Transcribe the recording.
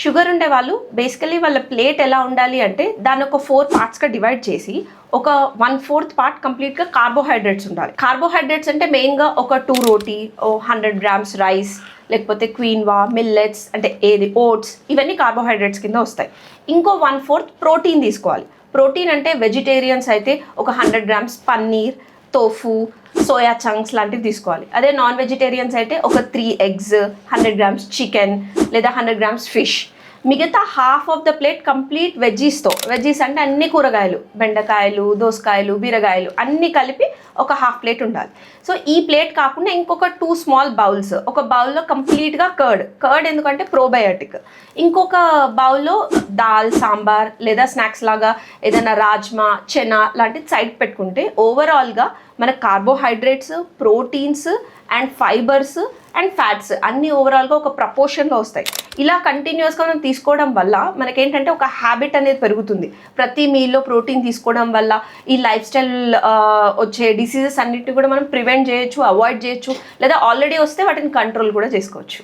Sugar ఉండే వాళ్ళు basically వాళ్ళ ప్లేట్ ఎలా ఉండాలి అంటే దాన్ని ఒక 4 పార్ట్స్గా డివైడ్ చేసి ఒక 1/4 పార్ట్ కంప్లీట్గా కార్బోహైడ్రేట్స్ ఉండాలి. కార్బోహైడ్రేట్స్ అంటే మెయిన్గా ఒక 2 రోటీ, 100 గ్రామ్స్ రైస్, లేకపోతే క్వీన్వా, మిల్లెట్స్ అంటే ఏది ఓట్స్, ఇవన్నీ కార్బోహైడ్రేట్స్ కింద వస్తాయి. ఇంకో 1/4 ప్రోటీన్ తీసుకోవాలి. ప్రోటీన్ అంటే వెజిటేరియన్స్ అయితే ఒక 100 grams paneer, tofu, soya chunks లాంటివి తీసుకోవాలి. అదే నాన్ వెజిటేరియన్స్ అయితే ఒక 3 ఎగ్స్, 100 గ్రామ్స్ చికెన్ లేదా 100 గ్రామ్స్ ఫిష్. మిగతా half of the plate complete వెజ్జీస్తో, వెజ్జీస్ అంటే అన్ని కూరగాయలు, బెండకాయలు, దోసకాయలు, బీరకాయలు అన్నీ కలిపి ఒక హాఫ్ ప్లేట్ ఉండాలి. సో ఈ ప్లేట్ కాకుండా ఇంకొక 2 స్మాల్ బౌల్స్, ఒక బౌల్లో కంప్లీట్గా కర్డ్ ఎందుకంటే ప్రోబయోటిక్, ఇంకొక బౌల్లో దాల్, సాంబార్ లేదా స్నాక్స్ లాగా ఏదైనా రాజ్మా, చెనా లాంటిది సైడ్ పెట్టుకుంటే ఓవరాల్గా మన carbohydrates, proteins and fibres and fats అన్నీ ఓవరాల్గా ఒక ప్రపోర్షన్లో వస్తాయి. ఇలా కంటిన్యూస్గా మనం తీసుకోవడం వల్ల మనకేంటంటే ఒక హ్యాబిట్ అనేది పెరుగుతుంది. ప్రతి మీల్లో ప్రోటీన్ తీసుకోవడం వల్ల ఈ లైఫ్ స్టైల్ వచ్చే డిసీజెస్ అన్నిటిని కూడా మనం ప్రివెంట్ చేయొచ్చు, అవాయిడ్ చేయొచ్చు, లేదా ఆల్రెడీ వస్తే వాటిని కంట్రోల్ కూడా చేసుకోవచ్చు.